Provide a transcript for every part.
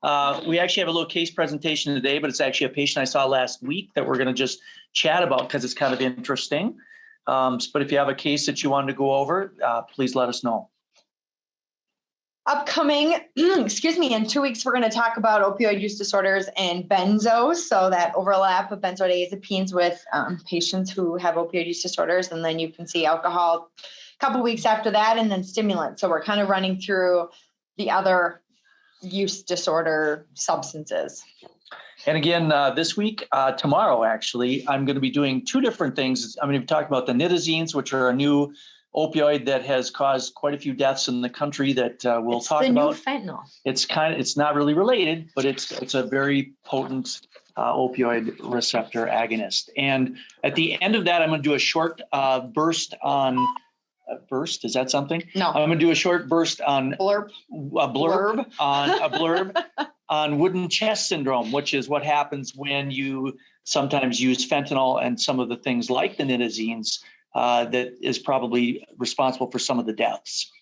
We actually have a little case presentation today, but it's actually a patient I saw last week that we're going to just chat about because it's kind of interesting. But if you have a case that you wanted to go over, please let us know. Upcoming, in 2 weeks, we're going to talk about opioid use disorders and benzos. So that overlap of benzodiazepines with patients who have opioid use disorders. And then you can see alcohol a couple weeks after that, and then stimulants. So we're kind of running through the other use disorder substances. And again, this week, tomorrow, actually, I'm going to be doing two different things. I'm going to talk about the nitazines, which are a new opioid that has caused quite a few deaths in the country that we'll talk about. It's the new fentanyl. It's not really related, but it's a very potent opioid receptor agonist. And at the end of that, I'm going to do a short burst on burst. Is that something? No. I'm going to do a short burst on blurb on wooden chest syndrome, which is what happens when you sometimes use fentanyl and some of the things like the nitazines that is probably responsible for some of the deaths.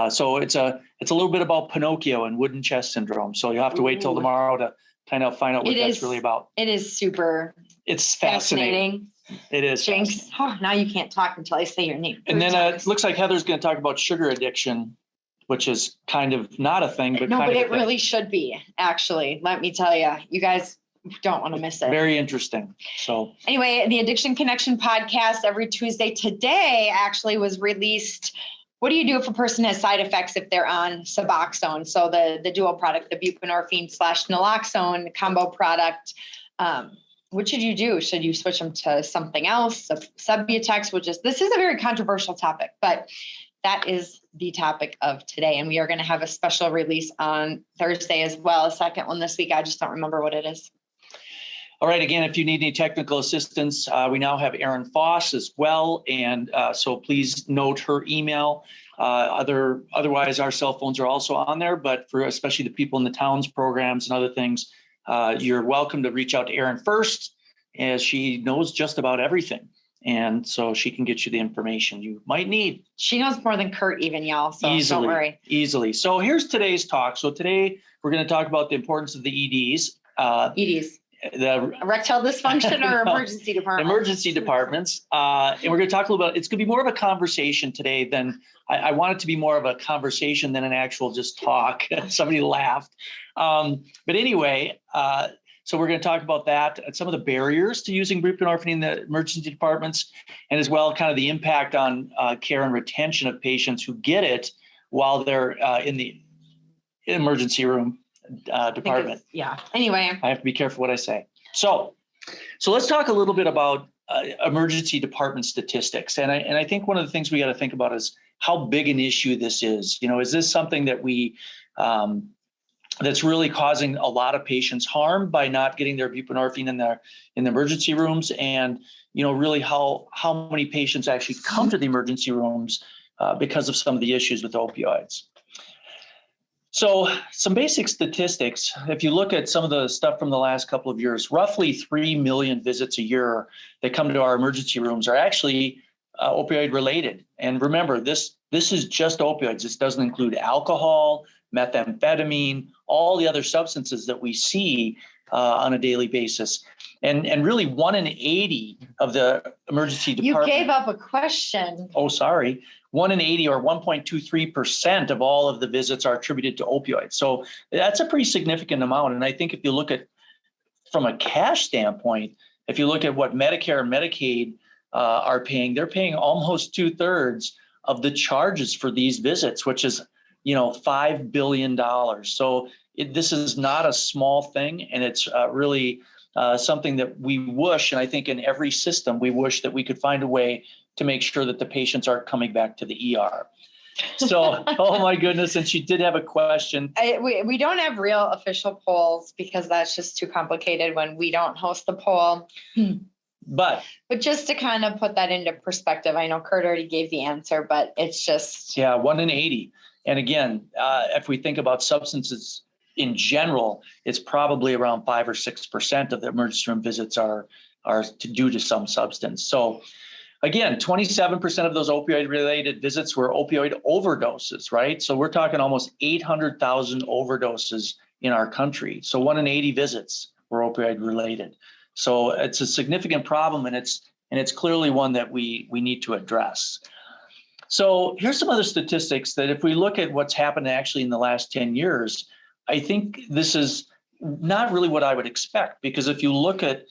So it's a little bit about Pinocchio and wooden chest syndrome. So you'll have to wait till tomorrow to kind of find out what that's really about. It is super. It's fascinating. It is. Jinx. Oh, now you can't talk until I say your name. And then it looks like Heather's going to talk about sugar addiction, which is kind of not a thing, but no, but it really should be. Actually, let me tell you, you guys don't want to miss it. Very interesting. So anyway, the Addiction Connection podcast every Tuesday today actually was released. What do you do if a person has side effects if they're on Suboxone? So the dual product, the buprenorphine / naloxone combo product. What should you do? Should you switch them to something else? Subutex, this is a very controversial topic, but that is the topic of today. And we are going to have a special release on Thursday as well. A second one this week. I just don't remember what it is. All right. Again, if you need any technical assistance, we now have Erin Foss as well. And so please note her email. Otherwise, our cell phones are also on there. But for especially the people in the towns programs and other things, you're welcome to reach out to Erin first, as she knows just about everything. And so she can get you the information you might need. She knows more than Kurt even, y'all. So don't worry. Easily. So here's today's talk. So today we're going to talk about the importance of the EDs. EDs. The erectile dysfunction or emergency department? Emergency departments. And we're going to talk a little bit. It's going to be more of a conversation today than I want it to be more of a conversation than an actual just talk. Somebody laughed. But anyway, so we're going to talk about that, some of the barriers to using buprenorphine in the emergency departments, and as well kind of the impact on care and retention of patients who get it while they're in the emergency room department. Yeah. Anyway, I have to be careful what I say. So let's talk a little bit about emergency department statistics. And I think one of the things we got to think about is how big an issue this is. You know, is this something that we that's really causing a lot of patients harm by not getting their buprenorphine in the emergency rooms? And, you know, really how many patients actually come to the emergency rooms because of some of the issues with opioids. So some basic statistics, if you look at some of the stuff from the last couple of years, roughly 3 million visits a year that come to our emergency rooms are actually opioid related. And remember, this is just opioids. This doesn't include alcohol, methamphetamine, all the other substances that we see on a daily basis. And really 1 in 80 of the emergency department. You gave up a question. Oh, sorry. 1 in 80 or 1.23% of all of the visits are attributed to opioids. So that's a pretty significant amount. And I think if you look at from a cash standpoint, if you look at what Medicare and Medicaid are paying, they're paying almost 2/3 of the charges for these visits, which is, you know, $5 billion. So this is not a small thing. And it's really something that we wish, and I think in every system, we wish that we could find a way to make sure that the patients aren't coming back to the ER. So, oh my goodness. And she did have a question. We don't have real official polls because that's just too complicated when we don't host the poll. But just to kind of put that into perspective, I know Kurt already gave the answer, but it's just. Yeah, 1 in 80. And again, if we think about substances in general, it's probably around 5 or 6% of the emergency room visits are due to some substance. So again, 27% of those opioid-related visits were opioid overdoses, right? So we're talking almost 800,000 overdoses in our country. So 1 in 80 visits were opioid related. So it's a significant problem, and it's clearly one that we need to address. So here's some other statistics that if we look at what's happened actually in the last 10 years, I think this is not really what I would expect, because if you look at,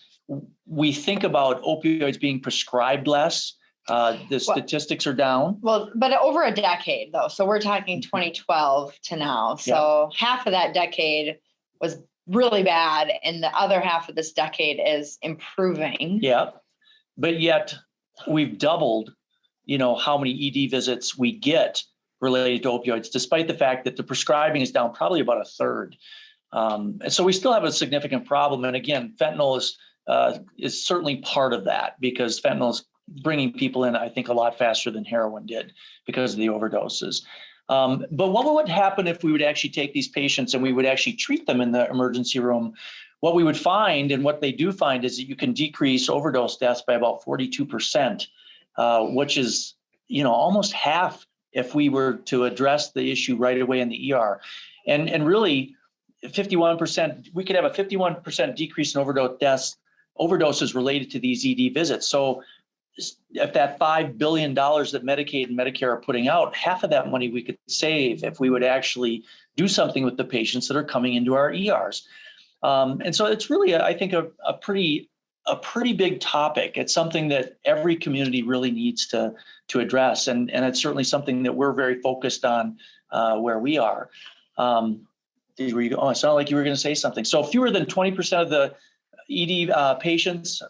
we think about opioids being prescribed less, the statistics are down. Well, but over a decade though. So we're talking 2012 to now. So half of that decade was really bad, and the other half of this decade is improving. Yeah, but yet we've doubled how many ED visits we get related to opioids, despite the fact that the prescribing is down probably about a third. And so we still have a significant problem. And again, fentanyl is certainly part of that, because fentanyl is bringing people in, I think, a lot faster than heroin did because of the overdoses. But what would happen if we would actually take these patients and we would actually treat them in the emergency room? What we would find, and what they do find, is that you can decrease overdose deaths by about 42%. Which is, almost half if we were to address the issue right away in the ER. And really 51%, we could have a 51% decrease in overdoses related to these ED visits. So if that $5 billion that Medicaid and Medicare are putting out, half of that money we could save if we would actually do something with the patients that are coming into our ERs. And so it's really, I think, a pretty big topic. It's something that every community really needs to address. And it's certainly something that we're very focused on where we are. It sounded like you were going to say something. So fewer than 20% of the ED patients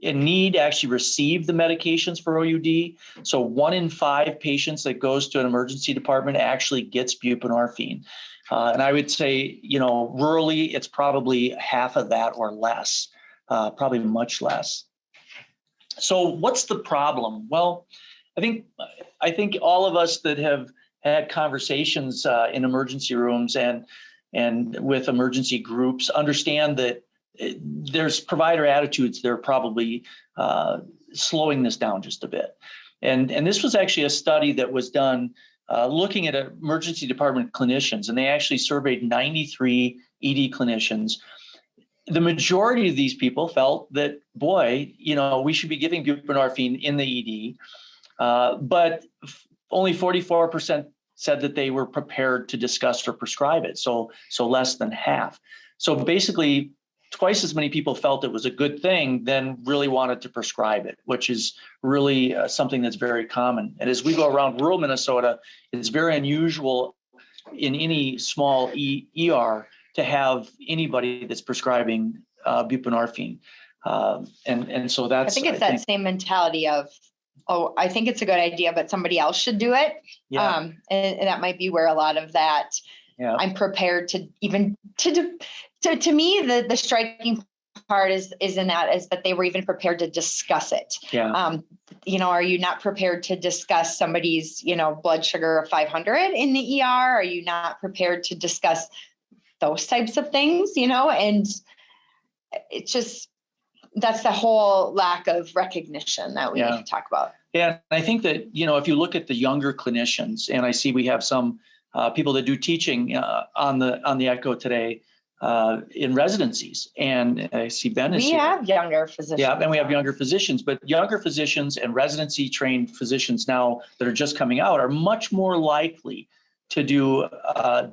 in need actually receive the medications for OUD. So 1 in 5 patients that goes to an emergency department actually gets buprenorphine. And I would say, rurally, it's probably half of that or less. Probably much less. So what's the problem? Well, I think all of us that have had conversations in emergency rooms and with emergency groups understand that there's provider attitudes that are probably slowing this down just a bit. And this was actually a study that was done looking at emergency department clinicians, and they actually surveyed 93 ED clinicians. The majority of these people felt that, we should be giving buprenorphine in the ED, but only 44% said that they were prepared to discuss or prescribe it. So less than half. So basically, twice as many people felt it was a good thing than really wanted to prescribe it, which is really something that's very common. And as we go around rural Minnesota, it's very unusual in any small ER to have anybody that's prescribing buprenorphine. And so that's, I think it's that same mentality of, I think it's a good idea, but somebody else should do it. Yeah. And that might be where a lot of that, I'm prepared to even, to me, the striking part is that they were even prepared to discuss it. Yeah. Are you not prepared to discuss somebody's, blood sugar of 500 in the ER? Are you not prepared to discuss those types of things, and it's just, that's the whole lack of recognition that we talk about. Yeah. I think that, if you look at the younger clinicians, and I see we have some people that do teaching on the Echo today in residencies, and I see Ben is here. We have younger physicians. Yeah, and we have younger physicians, but younger physicians and residency trained physicians now that are just coming out are much more likely to do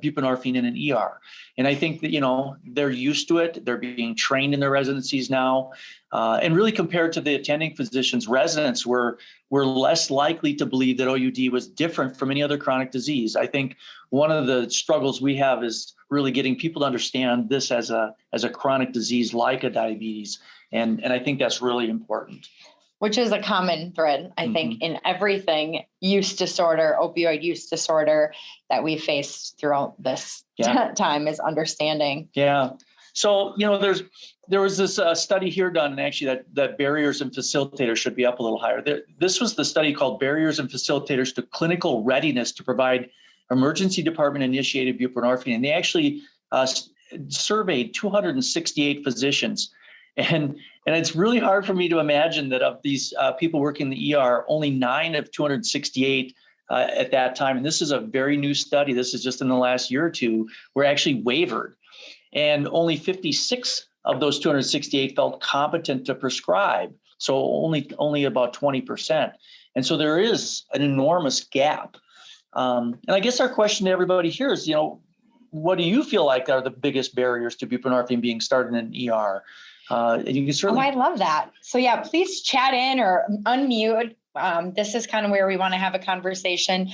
buprenorphine in an ER. And I think that, they're used to it. They're being trained in their residencies now. And really compared to the attending physicians, residents were less likely to believe that OUD was different from any other chronic disease. I think one of the struggles we have is really getting people to understand this as a chronic disease like a diabetes. And I think that's really important. Which is a common thread, I think, in everything use disorder, opioid use disorder that we face throughout this time is understanding. Yeah. So, there was this study here done, and actually that barriers and facilitators should be up a little higher. This was the study called Barriers and Facilitators to Clinical Readiness to Provide Emergency Department Initiated Buprenorphine. And they actually surveyed 268 physicians. And it's really hard for me to imagine that of these people working in the ER, only 9 of 268 at that time, and this is a very new study, this is just in the last year or two, were actually wavered. and only 56 of those 268 felt competent to prescribe. So only about 20%. And so there is an enormous gap. And I guess our question to everybody here is, what do you feel like are the biggest barriers to buprenorphine being started in an ER? And you can certainly. Oh, I love that. So yeah, please chat in or unmute. This is kind of where we want to have a conversation.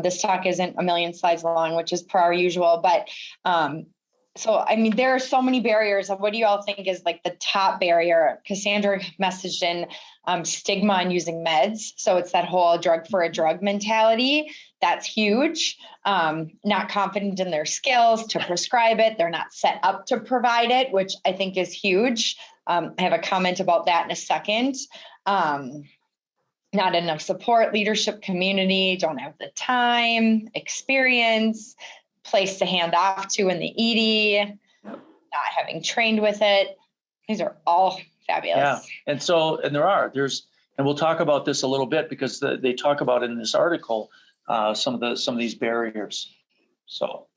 This talk isn't a million slides long, which is per our usual, but so, I mean, there are so many barriers. What do you all think is like the top barrier? Cassandra messaged in stigma on using meds. So it's that whole drug for a drug mentality. That's huge. Not confident in their skills to prescribe it. They're not set up to provide it, which I think is huge. I have a comment about that in a second. Not enough support, leadership, community, don't have the time, experience, place to hand off to in the ED, not having trained with it. These are all fabulous. Yeah, and we'll talk about this a little bit because they talk about in this article some of these barriers. So,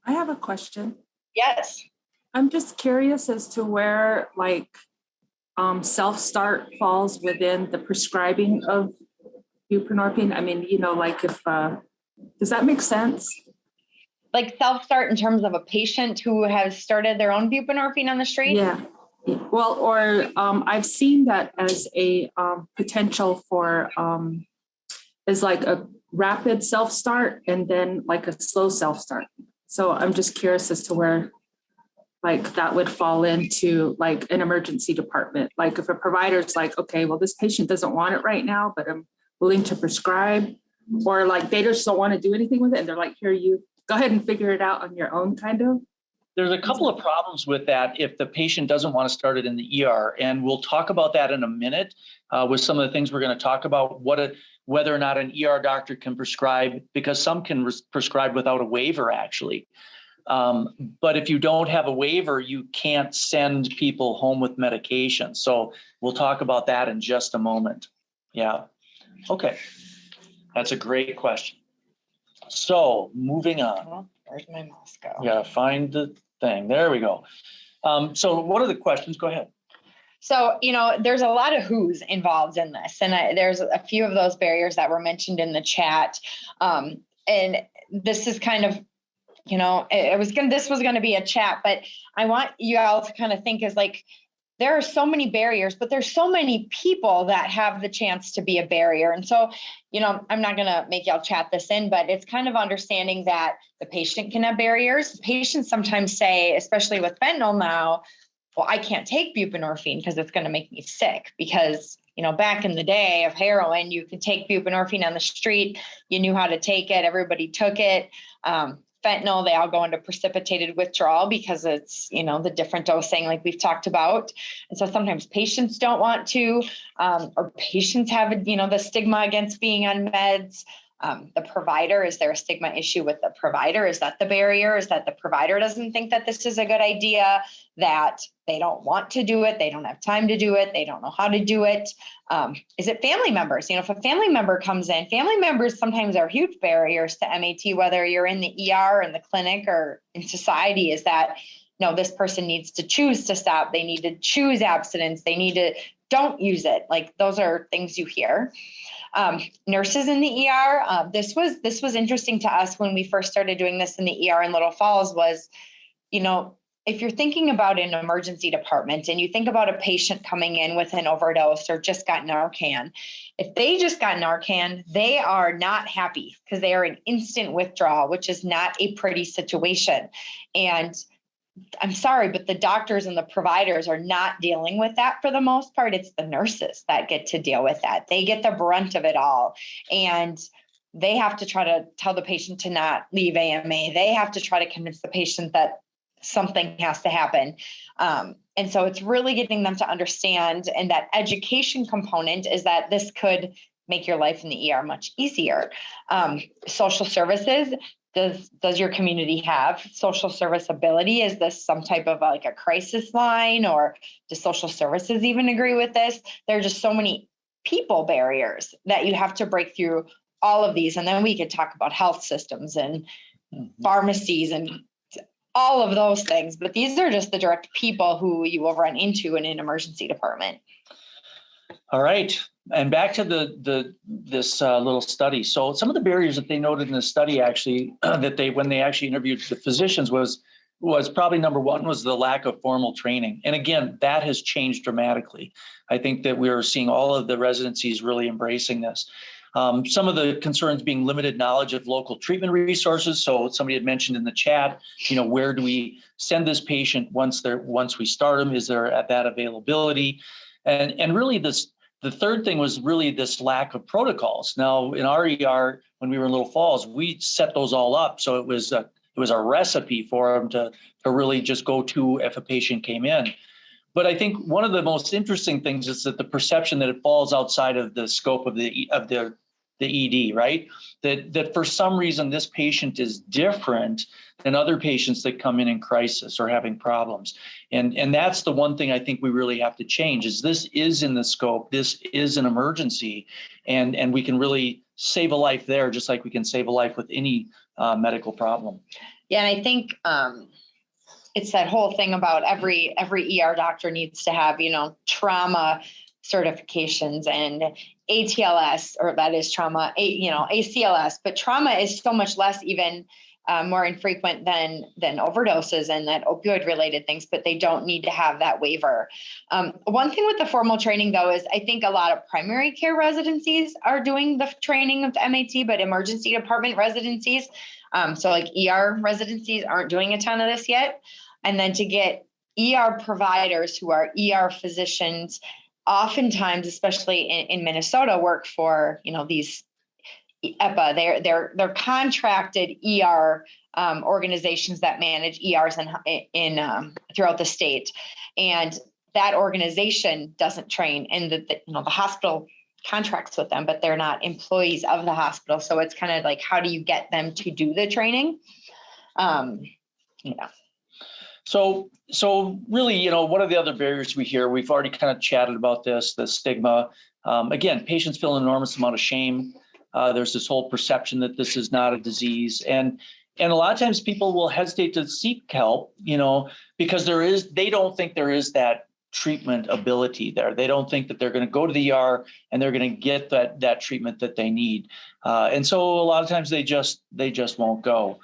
I have a question. Yes. I'm just curious as to where self-start falls within the prescribing of buprenorphine. I mean, if does that make sense? Like self-start in terms of a patient who has started their own buprenorphine on the street? Yeah. Well, or I've seen that as a potential for is like a rapid self-start and then like a slow self-start. So I'm just curious as to where that would fall into like an emergency department. Like if a provider's like, okay, well, this patient doesn't want it right now, but I'm willing to prescribe, or like they just don't want to do anything with it. And they're like, here, you go ahead and figure it out on your own, kind of. There's a couple of problems with that if the patient doesn't want to start it in the ER. And we'll talk about that in a minute with some of the things we're going to talk about, whether or not an ER doctor can prescribe, because some can prescribe without a waiver, actually. But if you don't have a waiver, you can't send people home with medication. So we'll talk about that in just a moment. Yeah. Okay. That's a great question. So moving on. Where's my mouse go? Yeah, find the thing. There we go. So what are the questions? Go ahead. So, there's a lot of who's involved in this. And there's a few of those barriers that were mentioned in the chat. And this is kind of, this was going to be a chat, but I want you all to kind of think as like, there are so many barriers, but there's so many people that have the chance to be a barrier. And so, I'm not going to make y'all chat this in, but it's kind of understanding that the patient can have barriers. Patients sometimes say, especially with fentanyl now, well, I can't take buprenorphine because it's going to make me sick. Because, back in the day of heroin, you could take buprenorphine on the street. You knew how to take it. Everybody took it. Fentanyl, they all go into precipitated withdrawal because it's, the different dosing like we've talked about. And so sometimes patients don't want to, or patients have, the stigma against being on meds. The provider, is there a stigma issue with the provider? Is that the barrier? Is that the provider doesn't think that this is a good idea, that they don't want to do it, they don't have time to do it, they don't know how to do it? Is it family members? If a family member comes in, family members sometimes are huge barriers to MAT, whether you're in the ER, in the clinic, or in society, is that, no, this person needs to choose to stop. They need to choose abstinence. They need to don't use it. Like those are things you hear. Nurses in the ER. This was interesting to us when we first started doing this in the ER in Little Falls was, if you're thinking about an emergency department and you think about a patient coming in with an overdose or just got Narcan, if they just got Narcan, they are not happy because they are in instant withdrawal, which is not a pretty situation. And I'm sorry, but the doctors and the providers are not dealing with that for the most part. It's the nurses that get to deal with that. They get the brunt of it all. And they have to try to tell the patient to not leave AMA. They have to try to convince the patient that something has to happen. And so it's really getting them to understand. And that education component is that this could make your life in the ER much easier. Social services. Does your community have social service ability? Is this some type of like a crisis line, or does social services even agree with this? There are just so many people barriers that you have to break through all of these. And then we could talk about health systems and pharmacies and all of those things, but these are just the direct people who you will run into in an emergency department. All right. And back to this little study. So some of the barriers that they noted in the study actually when they actually interviewed the physicians was probably number one was the lack of formal training. And again, that has changed dramatically. I think that we're seeing all of the residencies really embracing this. Some of the concerns being limited knowledge of local treatment resources. So somebody had mentioned in the chat, where do we send this patient once we start them? Is there that availability? And really the third thing was really this lack of protocols. Now in our ER, when we were in Little Falls, we set those all up. So it was a recipe for them to really just go to if a patient came in. But I think one of the most interesting things is that the perception that it falls outside of the scope of the ED, right? That for some reason this patient is different than other patients that come in crisis or having problems. And that's the one thing I think we really have to change is this is in the scope, this is an emergency, and we can really save a life there, just like we can save a life with any medical problem. Yeah, and I think it's that whole thing about every ER doctor needs to have, trauma certifications and ATLS, or that is trauma, ACLS, but trauma is so much less even more infrequent than overdoses and that opioid related things, but they don't need to have that waiver. One thing with the formal training though, is I think a lot of primary care residencies are doing the training of the MAT, but emergency department residencies, so like ER residencies aren't doing a ton of this yet. And then to get ER providers who are ER physicians, oftentimes, especially in Minnesota, work for, these EPA, they're contracted ER organizations that manage ERs in throughout the state. And that organization doesn't train, and the hospital contracts with them, but they're not employees of the hospital. So it's kind of like, how do you get them to do the training? Yeah. So really, what are the other barriers we hear? We've already kind of chatted about this, the stigma. Again, patients feel an enormous amount of shame. There's this whole perception that this is not a disease. And a lot of times people will hesitate to seek help, because they don't think there is that treatment ability there. They don't think that they're going to go to the ER and they're going to get that treatment that they need. And so a lot of times they just won't go.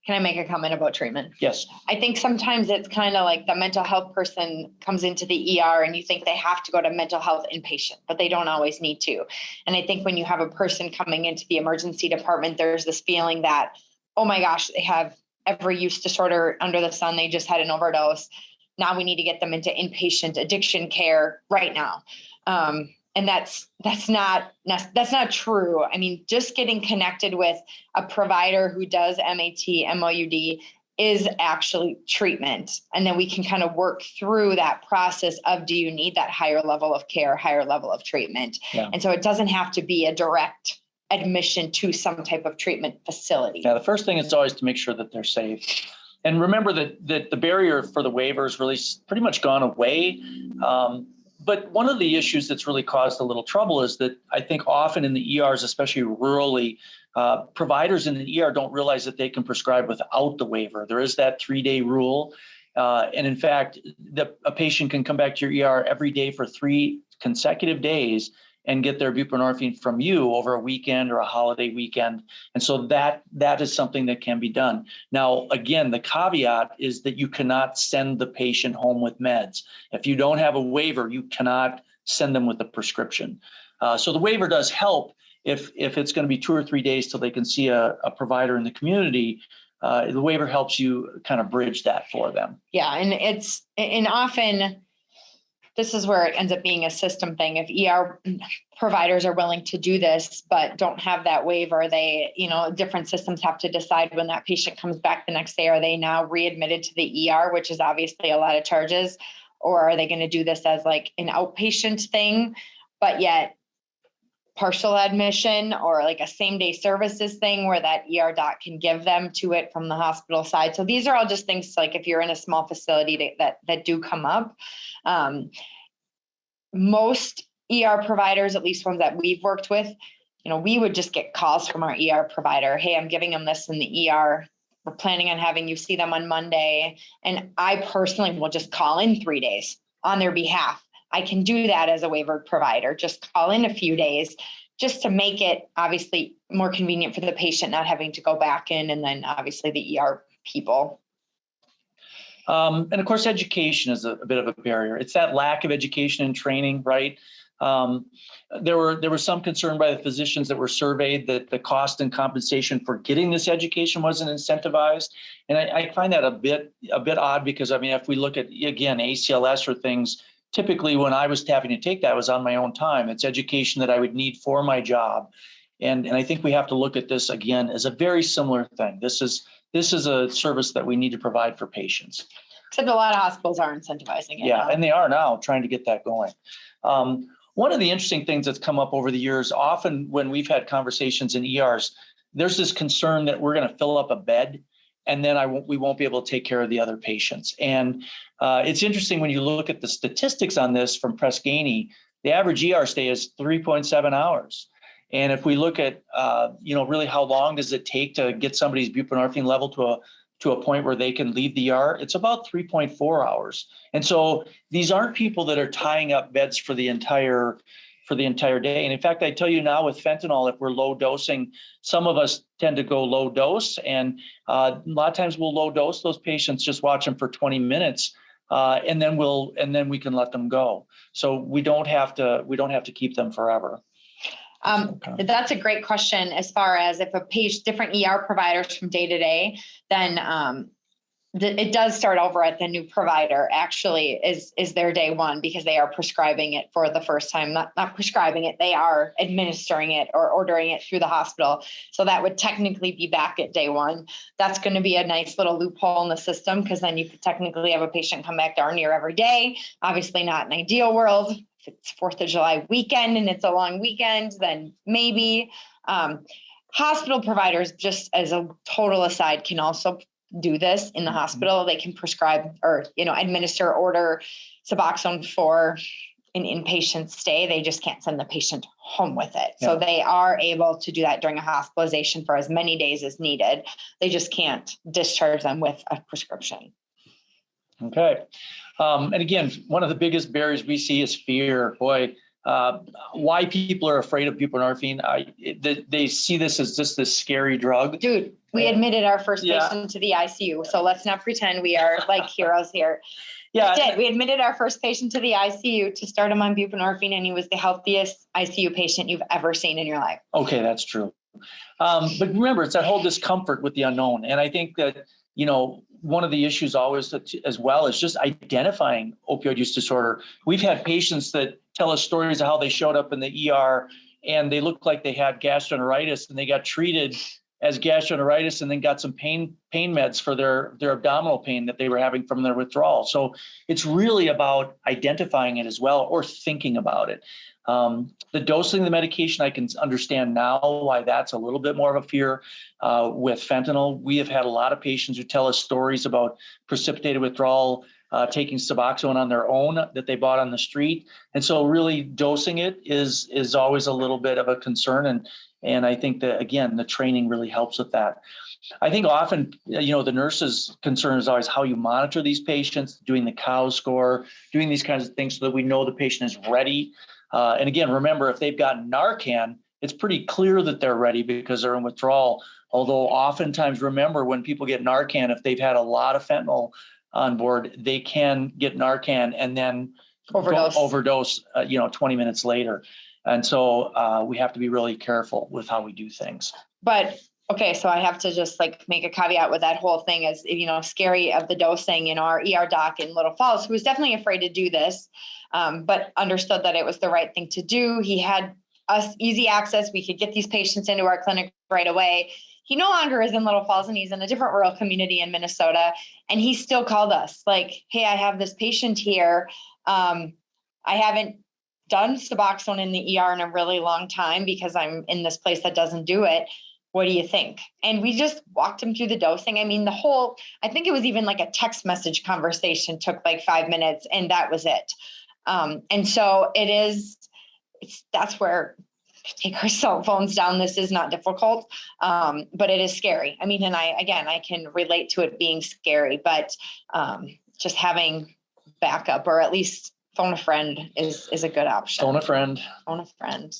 Can I make a comment about treatment? Yes. I think sometimes it's kind of like the mental health person comes into the ER and you think they have to go to mental health inpatient, but they don't always need to. And I think when you have a person coming into the emergency department, there's this feeling that, oh my gosh, they have every use disorder under the sun. They just had an overdose. Now we need to get them into inpatient addiction care right now. And that's not true. I mean, just getting connected with a provider who does MAT, MOUD is actually treatment. And then we can kind of work through that process of, do you need that higher level of care, higher level of treatment? Yeah. And so it doesn't have to be a direct admission to some type of treatment facility. Yeah, the first thing is always to make sure that they're safe. And remember that the barrier for the waiver is really pretty much gone away. But one of the issues that's really caused a little trouble is that I think often in the ERs, especially rurally, providers in the ER don't realize that they can prescribe without the waiver. There is that 3-day rule. And in fact, a patient can come back to your ER every day for 3 consecutive days and get their buprenorphine from you over a weekend or a holiday weekend. And so that is something that can be done. Now, again, the caveat is that you cannot send the patient home with meds. If you don't have a waiver, you cannot send them with a prescription. So the waiver does help if it's going to be 2 or 3 days till they can see a provider in the community. The waiver helps you kind of bridge that for them. Yeah, and often this is where it ends up being a system thing. If ER providers are willing to do this, but don't have that waiver, they, different systems have to decide when that patient comes back the next day, are they now readmitted to the ER, which is obviously a lot of charges, or are they going to do this as like an outpatient thing, but yet partial admission, or like a same day services thing where that ER doc can give them to it from the hospital side. So these are all just things like if you're in a small facility that do come up. Most ER providers, at least ones that we've worked with, we would just get calls from our ER provider. Hey, I'm giving them this in the ER. we're planning on having you see them on Monday. And I personally will just call in 3 days on their behalf. I can do that as a waivered provider, just call in a few days just to make it obviously more convenient for the patient, not having to go back in, and then obviously the ER people. And of course, education is a bit of a barrier. It's that lack of education and training, right? There was some concern by the physicians that were surveyed that the cost and compensation for getting this education wasn't incentivized. And I find that a bit odd, because I mean, if we look at, again, ACLS or things, typically when I was having to take that, was on my own time. It's education that I would need for my job. And I think we have to look at this again as a very similar thing. This is a service that we need to provide for patients. Except a lot of hospitals are incentivizing it. Yeah, now. and they are now trying to get that going. One of the interesting things that's come up over the years, often when we've had conversations in ERs, there's this concern that we're going to fill up a bed and then we won't be able to take care of the other patients. And it's interesting when you look at the statistics on this from Prescaney, the average ER stay is 3.7 hours. And if we look at, really how long does it take to get somebody's buprenorphine level to a point where they can leave the ER, it's about 3.4 hours. And so these aren't people that are tying up beds for the entire day. And in fact, I tell you now with fentanyl, if we're low dosing, some of us tend to go low dose. And a lot of times we'll low dose those patients, just watch them for 20 minutes. And then we can let them go. So we don't have to keep them forever. That's a great question. As far as if a patient, different ER providers from day to day, then it does start over at the new provider. Actually, is their day one, because they are prescribing it for the first time. Not prescribing it, they are administering it or ordering it through the hospital. So that would technically be back at day one. That's going to be a nice little loophole in the system, because then you could technically have a patient come back darn near every day. Obviously, not an ideal world. If it's 4th of July weekend and it's a long weekend, then maybe. Hospital providers, just as a total aside, can also do this in the hospital. They can prescribe or, administer, order Suboxone for an inpatient stay. They just can't send the patient home with it. Yeah. So they are able to do that during a hospitalization for as many days as needed. They just can't discharge them with a prescription. Okay. And again, one of the biggest barriers we see is fear. Boy, why people are afraid of buprenorphine. They see this as just this scary drug. Dude, we admitted our first patient to the ICU. So let's not pretend we are like heroes here. Yeah, we did. We admitted our first patient to the ICU to start him on buprenorphine, and he was the healthiest ICU patient you've ever seen in your life. Okay, that's true. But remember, it's that whole discomfort with the unknown. And I think that, one of the issues always as well is just identifying opioid use disorder. We've had patients that tell us stories of how they showed up in the ER and they looked like they had gastroenteritis, and they got treated as gastroenteritis and then got some pain meds for their abdominal pain that they were having from their withdrawal. So it's really about identifying it as well, or thinking about it. The dosing of the medication, I can understand now why that's a little bit more of a fear. With fentanyl, we have had a lot of patients who tell us stories about precipitated withdrawal, taking Suboxone on their own that they bought on the street. And so really dosing it is always a little bit of a concern. And I think that, again, the training really helps with that. I think often, the nurse's concern is always how you monitor these patients, doing the COW score, doing these kinds of things so that we know the patient is ready. And again, remember, if they've got Narcan, it's pretty clear that they're ready because they're in withdrawal. Although oftentimes, remember, when people get Narcan, if they've had a lot of fentanyl on board, they can get Narcan and then overdose 20 minutes later. And so we have to be really careful with how we do things. But okay, so I have to just make a caveat with that whole thing is, scary of the dosing. Our ER doc in Little Falls, who was definitely afraid to do this, but understood that it was the right thing to do. He had us easy access. We could get these patients into our clinic right away. He no longer is in Little Falls, and he's in a different rural community in Minnesota. And he still called us hey, I have this patient here. I haven't done Suboxone in the ER in a really long time because I'm in this place that doesn't do it. What do you think? And we just walked him through the dosing. I mean, I think it was even like a text message conversation took 5 minutes, and that was it. And so that's where take our cell phones down. This is not difficult, but it is scary. I mean, and I can relate to it being scary, but just having backup, or at least phone a friend, is a good option. Phone a friend. Phone a friend.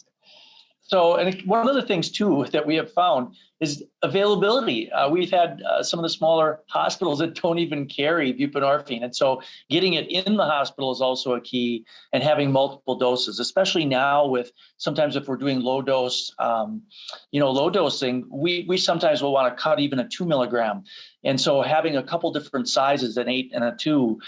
So, and one of the things too that we have found is availability. We've had some of the smaller hospitals that don't even carry buprenorphine. And so getting it in the hospital is also a key, and having multiple doses, especially now with sometimes if we're doing low dose, low dosing, we sometimes will want to cut even a 2 milligram. And so having a couple different sizes, an 8 and a 2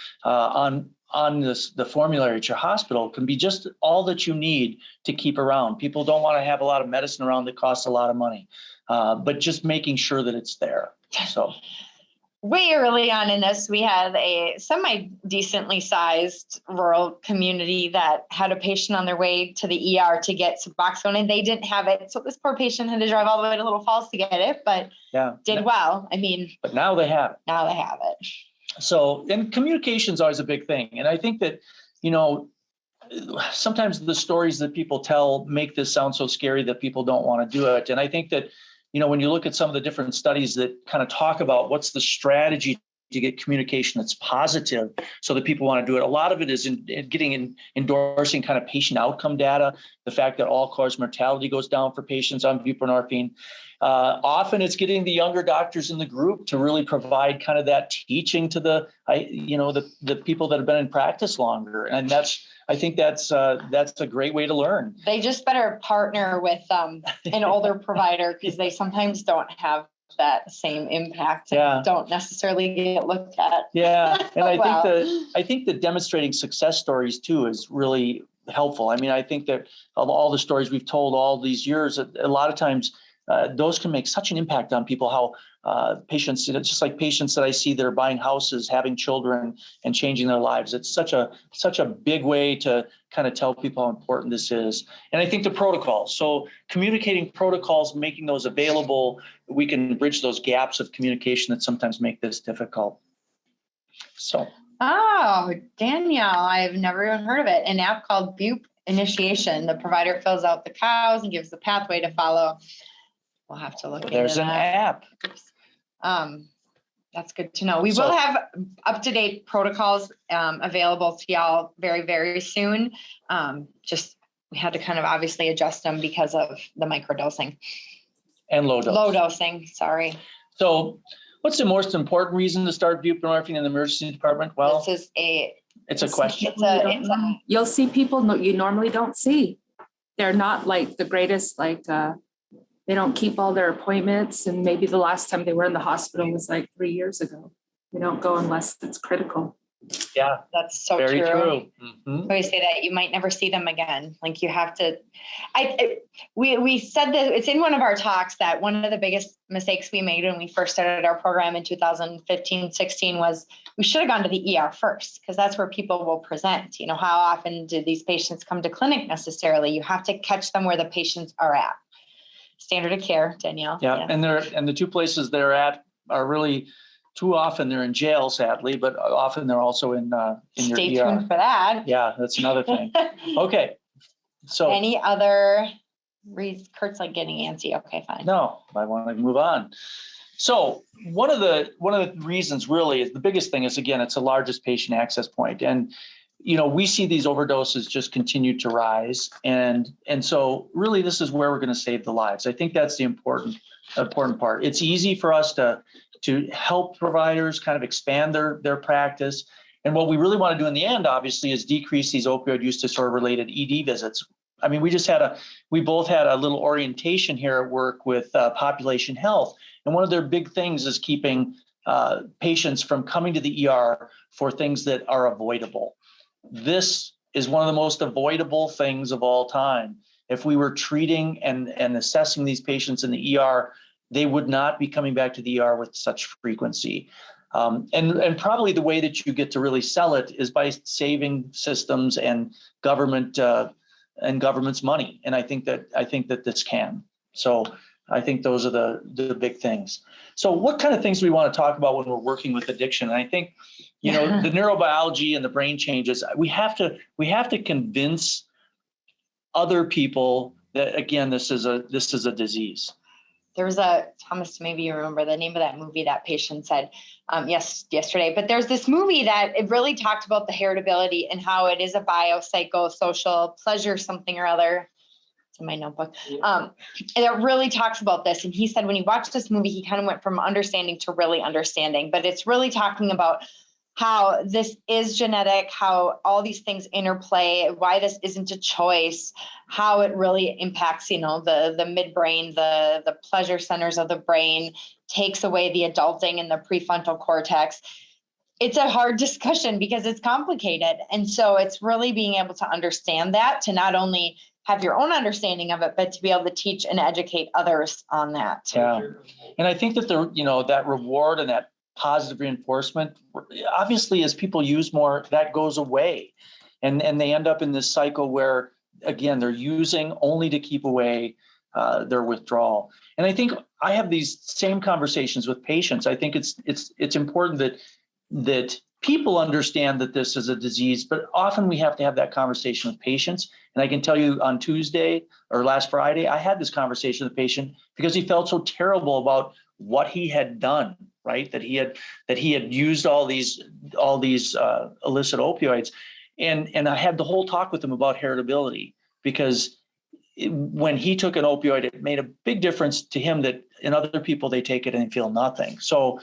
on the formulary at your hospital can be just all that you need to keep around. People don't want to have a lot of medicine around that costs a lot of money, but just making sure that it's there. So way early on in this, we had a semi-decently sized rural community that had a patient on their way to the ER to get Suboxone, and they didn't have it. So this poor patient had to drive all the way to Little Falls to get it, but did well. I mean, but now they have it. Now they have it. So, and communication is always a big thing. And I think that, sometimes the stories that people tell make this sound so scary that people don't want to do it. And I think that, when you look at some of the different studies that kind of talk about what's the strategy to get communication that's positive so that people want to do it, a lot of it is in endorsing kind of patient outcome data, the fact that all-cause mortality goes down for patients on buprenorphine. Often it's getting the younger doctors in the group to really provide kind of that teaching to the people that have been in practice longer. And I think that's a great way to learn. They just better partner with an older provider, because they sometimes don't have that same impact. And don't necessarily get looked at. Yeah. And I think that demonstrating success stories too is really helpful. I mean, I think that of all the stories we've told all these years, a lot of times those can make such an impact on people, how patients, just like patients that I see that are buying houses, having children, and changing their lives. It's such a big way to kind of tell people how important this is. And I think the protocols, so communicating protocols, making those available, we can bridge those gaps of communication that sometimes make this difficult. So. Oh, Danielle, I've never even heard of it. An app called Bup Initiation. The provider fills out the cows and gives the pathway to follow. We'll have to look into that. There's an app. That's good to know. We will have up-to-date protocols available to y'all very, very soon. Just we had to kind of obviously adjust them because of the microdosing. And low dose. Low dosing, sorry. So what's the most important reason to start buprenorphine in the emergency department? Well, it's a question. You'll see people you normally don't see. They're not like the greatest, they don't keep all their appointments, and maybe the last time they were in the hospital was like 3 years ago. They don't go unless it's critical. Yeah, that's so very true. Mm-hmm. I always say that you might never see them again. Like you have to. We said that it's in one of our talks that one of the biggest mistakes we made when we first started our program in 2015-16 was we should have gone to the ER first, because that's where people will present. How often do these patients come to clinic necessarily? You have to catch them where the patients are at. Standard of care, Danielle. Yeah. And the two places they're at are really too often they're in jail, sadly, but often they're also in your ER. Stay tuned for that. Yeah, that's another thing. Okay. So any other Kurt's like getting antsy. Okay, fine. No, I want to move on. So one of the reasons really is the biggest thing is, again, it's the largest patient access point. And we see these overdoses just continue to rise. And so really this is where we're going to save the lives. I think that's the important part. It's easy for us to help providers kind of expand their practice. And what we really want to do in the end, obviously, is decrease these opioid use disorder related ED visits. I mean, we both had a little orientation here at work with population health. And one of their big things is keeping patients from coming to the ER for things that are avoidable. This is one of the most avoidable things of all time. If we were treating and assessing these patients in the ER, they would not be coming back to the ER with such frequency. And probably the way that you get to really sell it is by saving systems and government's money. And I think that this can. So I think those are the big things. So what kind of things do we want to talk about when we're working with addiction? And I think, the neurobiology and the brain changes, we have to convince other people that again, this is a disease. There was Thomas, maybe you remember the name of that movie that patient said yesterday, but there's this movie that it really talked about the heritability and how it is a biopsychosocial pleasure, something or other. It's in my notebook. And it really talks about this. And he said, when he watched this movie, he kind of went from understanding to really understanding, but it's really talking about how this is genetic, how all these things interplay, why this isn't a choice, how it really impacts, the midbrain, the pleasure centers of the brain, takes away the adulting in the prefrontal cortex. It's a hard discussion because it's complicated. And so it's really being able to understand that, to not only have your own understanding of it, but to be able to teach and educate others on that. Yeah. And I think that that reward and that positive reinforcement, obviously, as people use more, that goes away. And they end up in this cycle where, again, they're using only to keep away their withdrawal. And I think I have these same conversations with patients. I think it's important that people understand that this is a disease, but often we have to have that conversation with patients. And I can tell you on Tuesday or last Friday, I had this conversation with a patient because he felt so terrible about what he had done, right? That he had used all these illicit opioids. And I had the whole talk with him about heritability, because when he took an opioid, it made a big difference to him that in other people, they take it and they feel nothing. So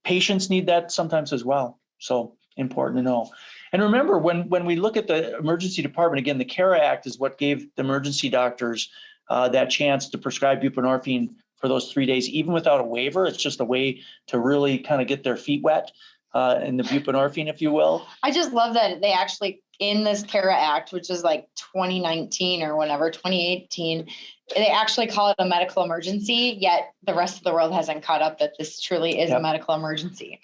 patients need that sometimes as well. So important to know. And remember, when we look at the emergency department, again, the CARE Act is what gave the emergency doctors that chance to prescribe buprenorphine for those 3 days, even without a waiver. It's just a way to really kind of get their feet wet in the buprenorphine, if you will. I just love that they actually, in this CARE Act, which is like 2019 or whatever, 2018, they actually call it a medical emergency, yet the rest of the world hasn't caught up that this truly is a medical emergency.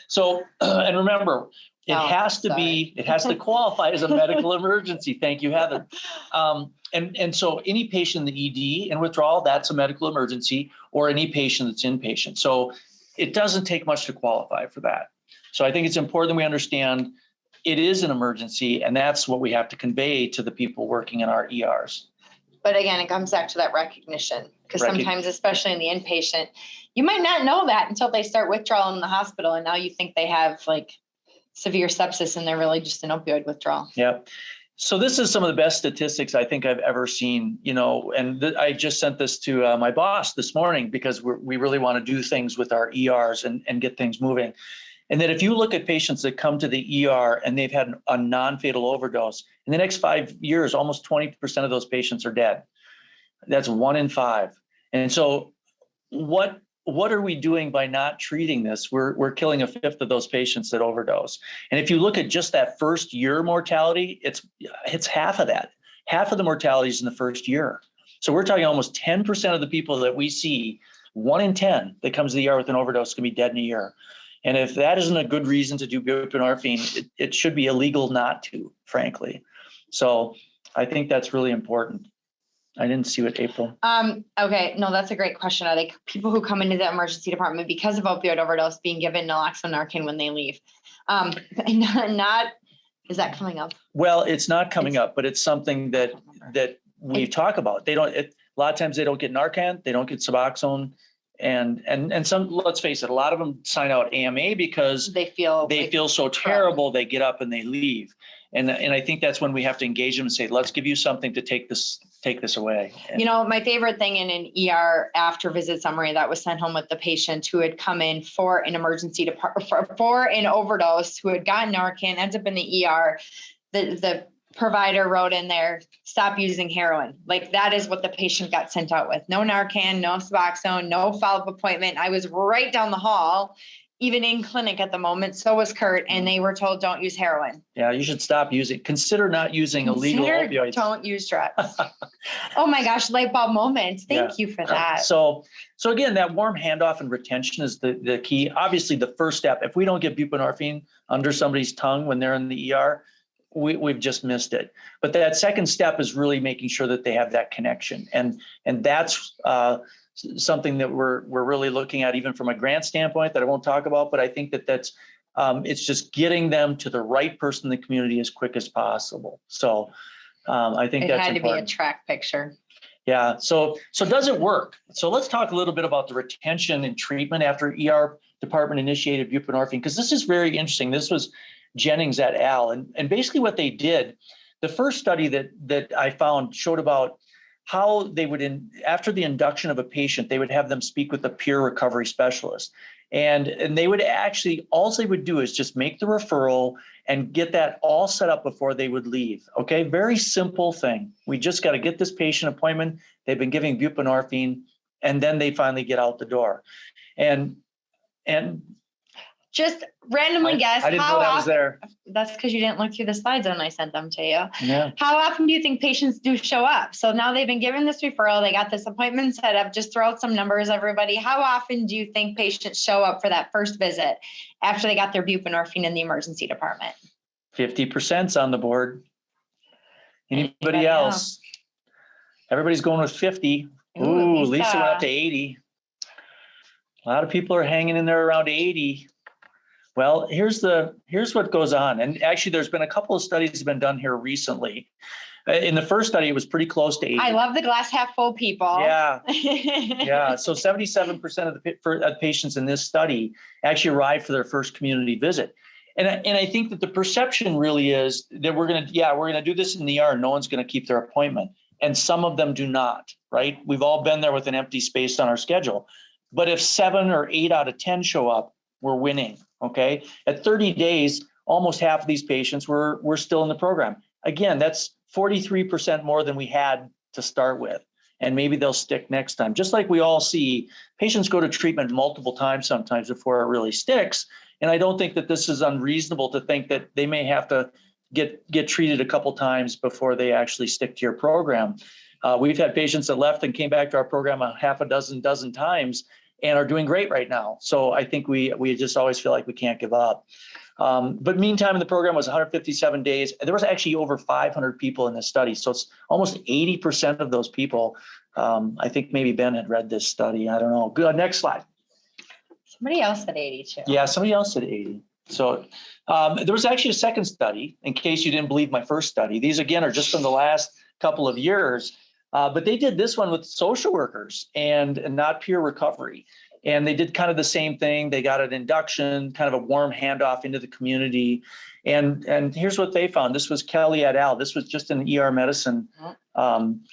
So, and remember, it has to qualify as a medical emergency. Thank you, Heather. And so any patient in the ED and withdrawal, that's a medical emergency, or any patient that's inpatient. So it doesn't take much to qualify for that. So I think it's important that we understand it is an emergency, and that's what we have to convey to the people working in our ERs. But again, it comes back to that recognition, because sometimes, especially in the inpatient, you might not know that until they start withdrawal in the hospital, and now you think they have like severe sepsis and they're really just an opioid withdrawal. Yeah. So this is some of the best statistics I think I've ever seen, and I just sent this to my boss this morning, because we really want to do things with our ERs and get things moving. And that if you look at patients that come to the ER and they've had a non-fatal overdose, in the next 5 years, almost 20% of those patients are dead. That's 1 in 5. And so what are we doing by not treating this? We're killing 1/5 of those patients that overdose. And if you look at just that first year mortality, it's half of that. Half of the mortality is in the first year. So we're talking almost 10% of the people that we see, 1 in 10 that comes to the ER with an overdose, can be dead in a year. And if that isn't a good reason to do buprenorphine, it should be illegal not to, frankly. So I think that's really important. I didn't see what April. Okay, no, that's a great question. Are they people who come into the emergency department because of opioid overdose being given naloxone Narcan when they leave? Is that coming up? Well, it's not coming up, but it's something that we talk about. They don't. A lot of times they don't get Narcan, they don't get Suboxone. And some, let's face it, a lot of them sign out AMA because they feel so terrible, they get up and they leave. And I think that's when we have to engage them and say, let's give you something to take this away. My favorite thing in an ER after visit summary that was sent home with the patient who had come in for an emergency department for an overdose, who had gotten Narcan, ends up in the ER. The provider wrote in there, stop using heroin. Like, that is what the patient got sent out with. No Narcan, no Suboxone, no follow-up appointment. I was right down the hall, even in clinic at the moment. So was Kurt, and they were told, don't use heroin. Yeah, you should stop using. Consider not using illegal opioids. Don't use drugs. Oh my gosh, light bulb moment. Thank you for that. So again, that warm handoff and retention is the key. Obviously, the first step, if we don't get buprenorphine under somebody's tongue when they're in the ER, we've just missed it. But that second step is really making sure that they have that connection. And that's something that we're really looking at, even from a grant standpoint, that I won't talk about. But I think that's it's just getting them to the right person in the community as quick as possible. So I think It that's had to important. be a track picture. Yeah. So does it work? So let's talk a little bit about the retention and treatment after ER department initiated buprenorphine, because this is very interesting. This was Jennings et al. And basically what they did, the first study that I found showed about how they would, after the induction of a patient, they would have them speak with a peer recovery specialist. And they would actually, all they would do is just make the referral and get that all set up before they would leave. Okay, very simple thing. We just got to get this patient appointment. They've been giving buprenorphine, and then they finally get out the door. And just randomly guess I didn't how know that often, was there. That's because you didn't look through the slides when I sent them to you. Yeah. How often do you think patients do show up? So now they've been given this referral, they got this appointment set up. Just throw out some numbers, everybody. How often do you think patients show up for that first visit after they got their buprenorphine in the emergency department? 50%'s on the board. Anybody else? Everybody's going with 50. Ooh, Lisa went up to 80. A lot of people are hanging in there around 80. Well, here's what goes on. And actually, there's been a couple of studies that have been done here recently. In the first study, it was pretty close to 80. I love the glass half full people. Yeah. Yeah. So 77% of the patients in this study actually arrived for their first community visit. And I think that the perception really is that we're going to do this in the ER and no one's going to keep their appointment. And some of them do not, right? We've all been there with an empty space on our schedule. But if 7 or 8 out of 10 show up, we're winning. Okay. At 30 days, almost half of these patients were still in the program. Again, that's 43% more than we had to start with. And maybe they'll stick next time. Just like we all see, patients go to treatment multiple times sometimes before it really sticks. And I don't think that this is unreasonable to think that they may have to get treated a couple times before they actually stick to your program. We've had patients that left and came back to our program a half a dozen times and are doing great right now. So I think we just always feel like we can't give up. But meantime in the program was 157 days. There was actually over 500 people in this study. So it's almost 80% of those people. I think maybe Ben had read this study. I don't know. Good. Next slide. Somebody else said 82. Yeah, somebody else said 80. So there was actually a second study, in case you didn't believe my first study. These, again, are just from the last couple of years. But they did this one with social workers and not peer recovery. And they did kind of the same thing. They got an induction, kind of a warm handoff into the community. And here's what they found. This was Kelly et al. This was just in ER medicine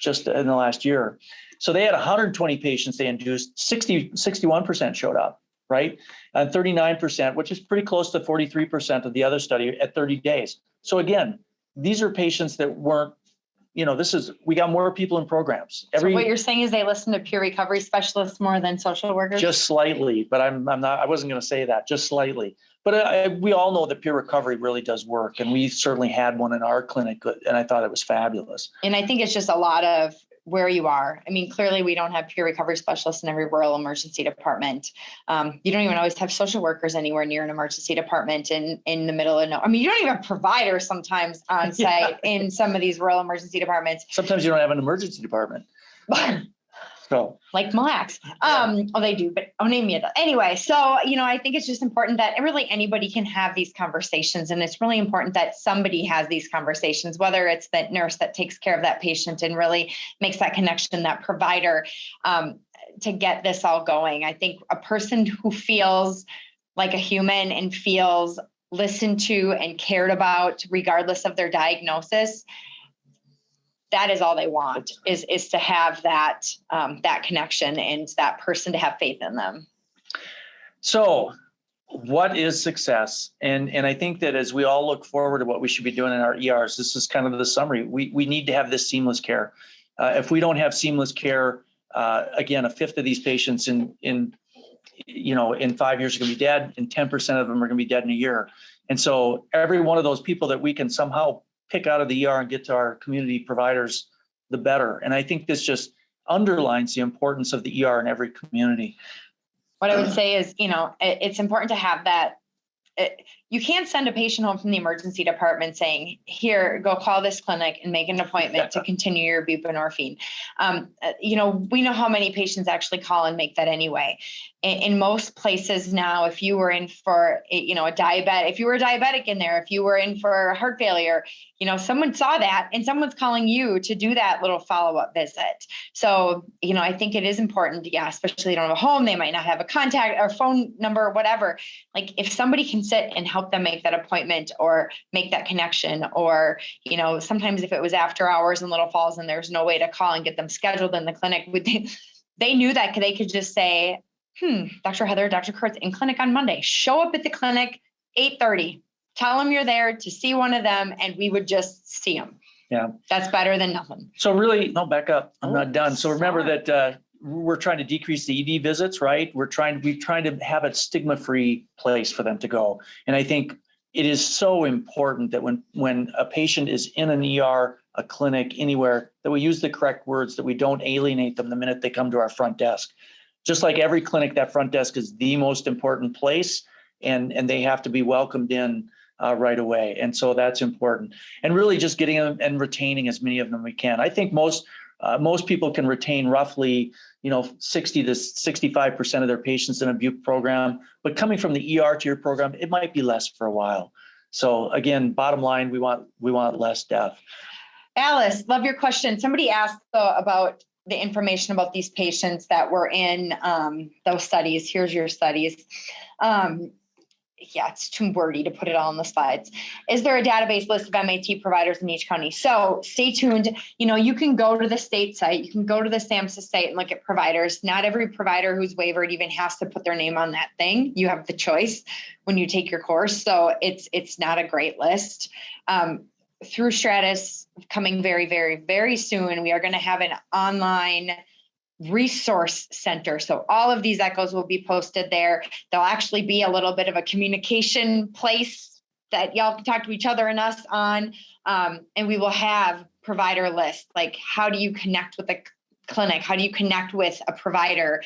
just in the last year. So they had 120 patients they induced, 61% showed up, right? And 39%, which is pretty close to 43% of the other study at 30 days. So again, these are patients that weren't, we got more people in programs. So what you're saying is they listen to peer recovery specialists more than social workers? Just slightly, but I wasn't going to say that, just slightly. But we all know that peer recovery really does work. And we certainly had one in our clinic, and I thought it was fabulous. And I think it's just a lot of where you are. I mean, clearly we don't have peer recovery specialists in every rural emergency department. You don't even always have social workers anywhere near an emergency department in the middle of I mean, you don't even have providers sometimes on site in some of these rural emergency departments. Sometimes you don't have an emergency department. So like Mille Lacs. They do, but I'll name you. Anyway, so, I think it's just important that really anybody can have these conversations. And it's really important that somebody has these conversations, whether it's the nurse that takes care of that patient and really makes that connection, that provider, to get this all going. I think a person who feels like a human and feels listened to and cared about, regardless of their diagnosis, that is all they want is to have that connection and that person to have faith in them. So what is success? And I think that as we all look forward to what we should be doing in our ERs, this is kind of the summary. We need to have this seamless care. If we don't have seamless care, again, a fifth of these patients in 5 years are going to be dead, and 10% of them are going to be dead in a year. And so every one of those people that we can somehow pick out of the ER and get to our community providers, the better. And I think this just underlines the importance of the ER in every community. What I would say is, it's important to have that. You can't send a patient home from the emergency department saying, here, go call this clinic and make an appointment to continue your buprenorphine. We know how many patients actually call and make that anyway. in most places now, if you were in for a diabetic, if you were a diabetic in there, if you were in for heart failure, someone saw that and someone's calling you to do that little follow-up visit. So, I think it is important, especially they don't have a home, they might not have a contact or phone number or whatever. Like if somebody can sit and help them make that appointment or make that connection, or, sometimes if it was after hours in Little Falls and there's no way to call and get them scheduled in the clinic, they knew that they could just say, Dr. Heather, Dr. Kurtz in clinic on Monday, show up at the clinic, 8:30, tell them you're there to see one of them, and we would just see them. Yeah. That's better than nothing. So really, no, back up. I'm not done. So remember that we're trying to decrease the ED visits, right? We're trying to have a stigma-free place for them to go. And I think it is so important that when a patient is in an ER, a clinic, anywhere, that we use the correct words, that we don't alienate them the minute they come to our front desk. Just like every clinic, that front desk is the most important place, and they have to be welcomed in right away. And so that's important. And really just getting them and retaining as many of them we can. I think most people can retain roughly, 60 to 65% of their patients in a BUP program, but coming from the ER to your program, it might be less for a while. So again, bottom line, we want less death. Alice, love your question. Somebody asked about the information about these patients that were in those studies. Here's your studies. It's too wordy to put it all on the slides. Is there a database list of MAT providers in each county? So stay tuned. You can go to the state site. You can go to the SAMHSA site and look at providers. Not every provider who's waivered even has to put their name on that thing. You have the choice when you take your course. So it's not a great list. Through Stratus coming very, very, very soon, we are going to have an online resource center. So all of these echoes will be posted there. There'll actually be a little bit of a communication place that y'all can talk to each other and us on. And we will have provider lists, like how do you connect with a clinic? How do you connect with a provider?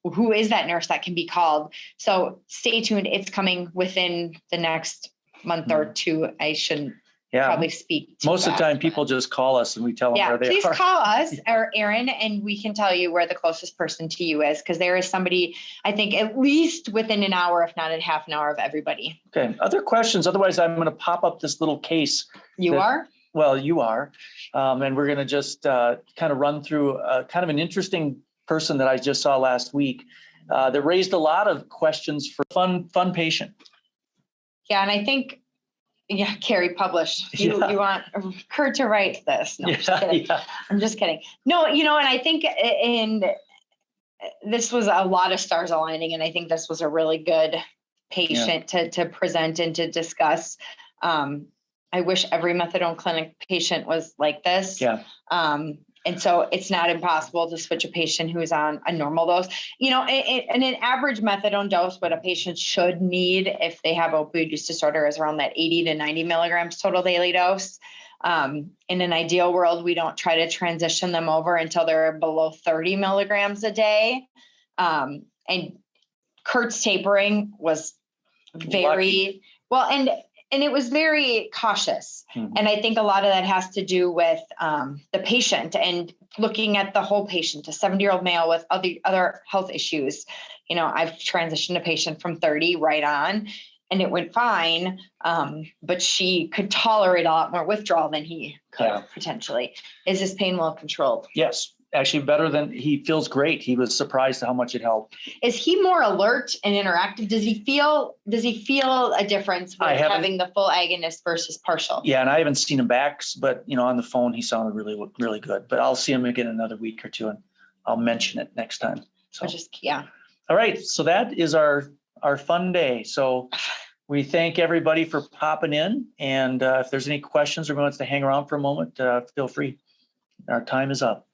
Who is that nurse that can be called? So stay tuned. It's coming within the next month or two. I shouldn't probably speak too Most of the time people just call us and we tell them where they are. Please call us or Aaron, and we can tell you where the closest person to you is, because there is somebody, I think, at least within an hour, if not a half an hour of everybody. Okay. Other questions? Otherwise, I'm going to pop up this little case. You are? Well, you are. And we're going to just kind of run through kind of an interesting person that I just saw last week that raised a lot of questions for fun patient. Yeah. And I think, Carrie published. You want Kurt to write this? No, I'm just kidding. I'm just kidding. No, and I think this was a lot of stars aligning, and I think this was a really good patient to present and to discuss. I wish every methadone clinic patient was like this. Yeah. And so it's not impossible to switch a patient who's on a normal dose. And an average methadone dose, what a patient should need if they have opioid use disorder, is around that 80 to 90 milligrams total daily dose. In an ideal world, we don't try to transition them over until they're below 30 milligrams a day. And Kurt's tapering was very well, and it was very cautious. Mm-hmm. And I think a lot of that has to do with the patient and looking at the whole patient, a 70-year-old male with other health issues. I've transitioned a patient from 30 right on, and it went fine. But she could tolerate a lot more withdrawal than he could potentially. Is his pain well controlled? Yes. Actually better than, he feels great. He was surprised at how much it helped. Is he more alert and interactive? Does he feel a difference with having the full agonist versus partial? Yeah. And I haven't seen him back, but on the phone, he sounded really, really good, but I'll see him again another week or two and I'll mention it next time. So All right. So that is our fun day. So we thank everybody for popping in. And if there's any questions or wants to hang around for a moment, feel free. Our time is up.